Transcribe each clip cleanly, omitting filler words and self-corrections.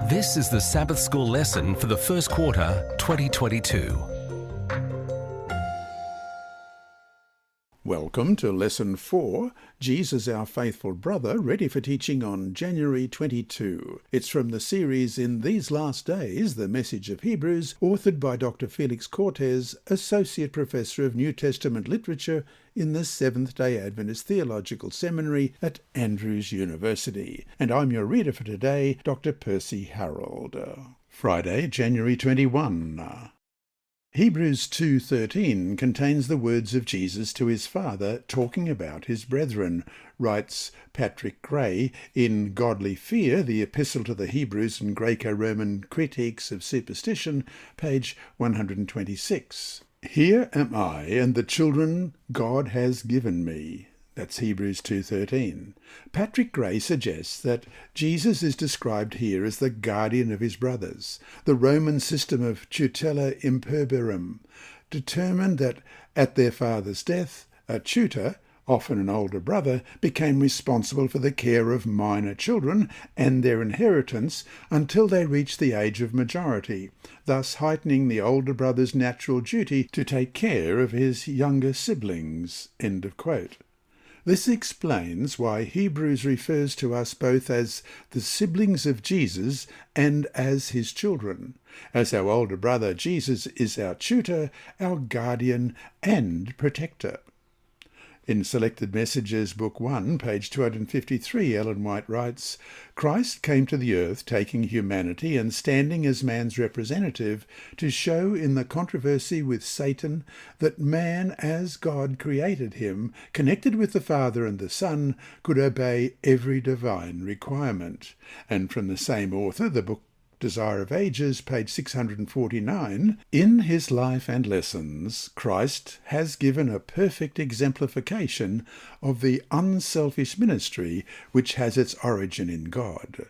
This is the Sabbath School lesson for the first quarter, 2022. Welcome to Lesson 4, Jesus Our Faithful Brother, ready for teaching on January 22. It's from the series In These Last Days, The Message of Hebrews, authored by Dr. Felix Cortes, Associate Professor of New Testament Literature in the Seventh-day Adventist Theological Seminary at Andrews University. And I'm your reader for today, Dr. Percy Harrold. Friday, January 21. Hebrews 2:13 contains the words of Jesus to his Father talking about his brethren, writes Patrick Gray in Godly Fear, the Epistle to the Hebrews and Greco-Roman Critiques of Superstition, page 126. Here am I and the children God has given me. That's Hebrews 2:13. Patrick Gray suggests that Jesus is described here as the guardian of his brothers. The Roman system of tutela imperberum determined that at their father's death, a tutor, often an older brother, became responsible for the care of minor children and their inheritance until they reached the age of majority, thus heightening the older brother's natural duty to take care of his younger siblings. End of quote. This explains why Hebrews refers to us both as the siblings of Jesus and as his children, as our older brother Jesus is our tutor, our guardian and protector. In Selected Messages, Book 1, page 253, Ellen White writes, Christ came to the earth taking humanity and standing as man's representative to show in the controversy with Satan that man, as God created him, connected with the Father and the Son, could obey every divine requirement. And from the same author, the book Desire of Ages, page 649, in his life and lessons, Christ has given a perfect exemplification of the unselfish ministry which has its origin in God.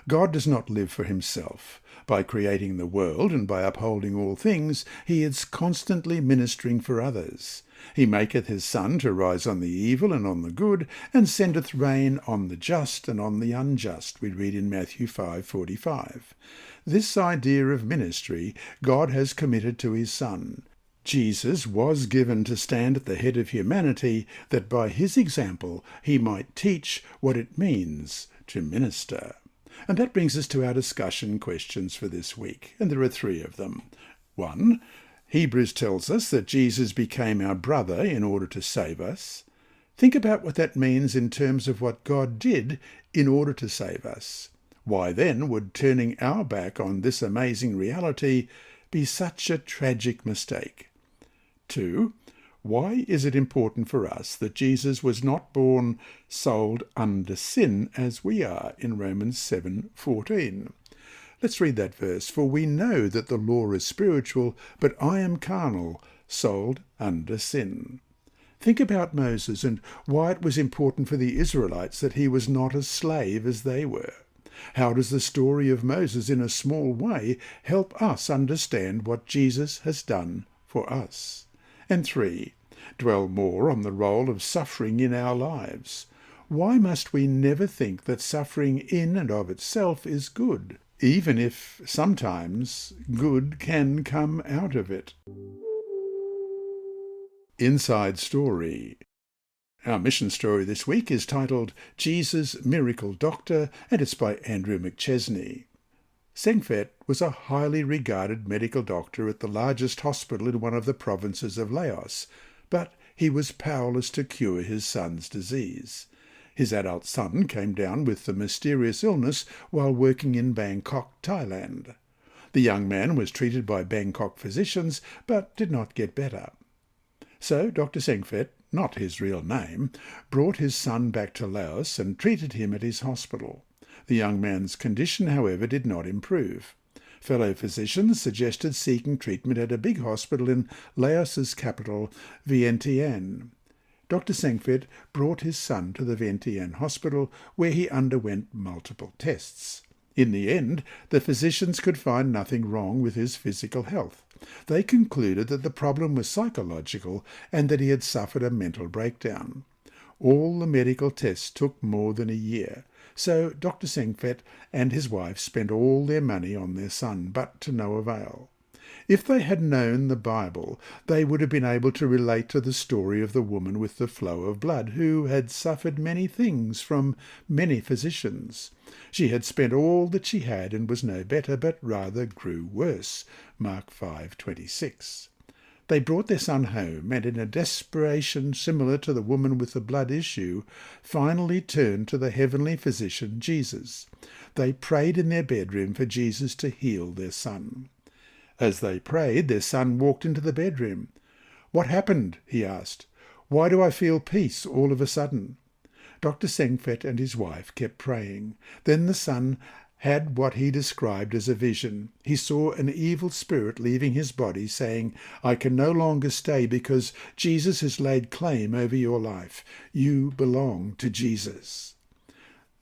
God does not live for himself. By creating the world and by upholding all things, he is constantly ministering for others. He maketh his sun to rise on the evil and on the good, and sendeth rain on the just and on the unjust, we read in Matthew 5:45. This idea of ministry God has committed to his Son. Jesus was given to stand at the head of humanity, that by his example he might teach what it means to minister. And that brings us to our discussion questions for this week, and there are 3 of them. 1. Hebrews tells us that Jesus became our brother in order to save us. Think about what that means in terms of what God did in order to save us. Why then would turning our back on this amazing reality be such a tragic mistake? 2. Why is it important for us that Jesus was not born sold under sin as we are in Romans 7:14? Let's read that verse. For we know that the law is spiritual, but I am carnal, sold under sin. Think about Moses and why it was important for the Israelites that he was not a slave as they were. How does the story of Moses in a small way help us understand what Jesus has done for us? And 3, dwell more on the role of suffering in our lives. Why must we never think that suffering in and of itself is good, even if sometimes good can come out of it? Inside Story. Our mission story this week is titled Jesus Miracle Doctor, and it's by Andrew McChesney. Sengfet was a highly regarded medical doctor at the largest hospital in one of the provinces of Laos, but he was powerless to cure his son's disease. His adult son came down with the mysterious illness while working in Bangkok, Thailand. The young man was treated by Bangkok physicians, but did not get better. So Dr. Sengfet, not his real name, brought his son back to Laos and treated him at his hospital. The young man's condition, however, did not improve. Fellow physicians suggested seeking treatment at a big hospital in Laos's capital, Vientiane. Dr. Sengfet brought his son to the Vientiane hospital, where he underwent multiple tests. In the end, the physicians could find nothing wrong with his physical health. They concluded that the problem was psychological and that he had suffered a mental breakdown. All the medical tests took more than a year. So Dr. 𝐶𝐎 and his wife spent all their money on their son, but to no avail. If they had known the Bible, they would have been able to relate to the story of the woman with the flow of blood, who had suffered many things from many physicians. She had spent all that she had and was no better, but rather grew worse. Mark 5:26. They brought their son home, and in a desperation similar to the woman with the blood issue, finally turned to the heavenly physician, Jesus. They prayed in their bedroom for Jesus to heal their son. As they prayed, their son walked into the bedroom. "What happened?" he asked. "Why do I feel peace all of a sudden?" Dr. 𝐶𝐎 and his wife kept praying. Then the son had what he described as a vision. He saw an evil spirit leaving his body, saying, "I can no longer stay because Jesus has laid claim over your life. You belong to Jesus."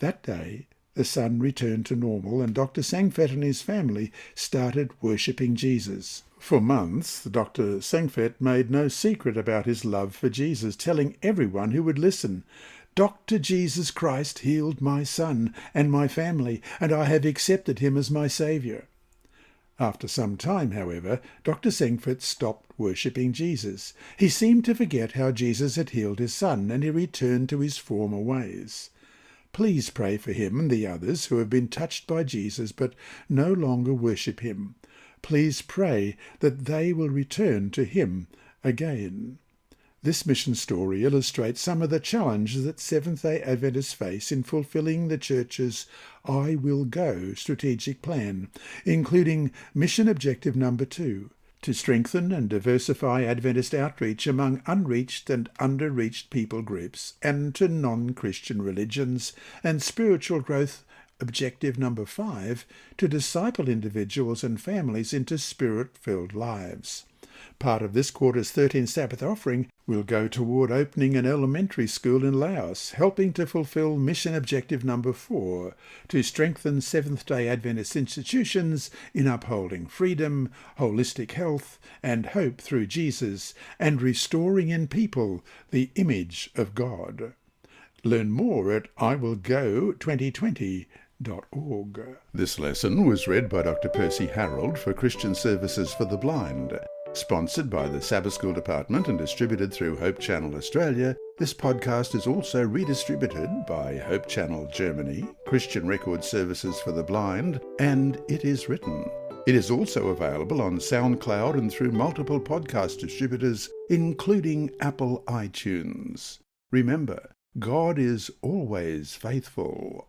That day, the son returned to normal, and Dr. 𝐶𝐎 and his family started worshipping Jesus. For months, Dr. 𝐶𝐎 made no secret about his love for Jesus, telling everyone who would listen, "Dr. Jesus Christ healed my son and my family, and I have accepted him as my Saviour." After some time, however, Dr. 𝐶𝐎 stopped worshipping Jesus. He seemed to forget how Jesus had healed his son, and he returned to his former ways. Please pray for him and the others who have been touched by Jesus but no longer worship him. Please pray that they will return to him again. This mission story illustrates some of the challenges that Seventh-day Adventists face in fulfilling the Church's I Will Go strategic plan, including mission objective number 2, to strengthen and diversify Adventist outreach among unreached and under-reached people groups and to non-Christian religions, and spiritual growth objective number 5, to disciple individuals and families into spirit-filled lives. Part of this quarter's 13th Sabbath offering will go toward opening an elementary school in Laos, helping to fulfill mission objective number 4, to strengthen Seventh-day Adventist institutions in upholding freedom, holistic health, and hope through Jesus, and restoring in people the image of God. Learn more at iwillgo2020.org. This lesson was read by Dr. Percy Harrold for Christian Services for the Blind. Sponsored by the Sabbath School Department and distributed through Hope Channel Australia, this podcast is also redistributed by Hope Channel Germany, Christian Record Services for the Blind, and It Is Written. It is also available on SoundCloud and through multiple podcast distributors, including Apple iTunes. Remember, God is always faithful.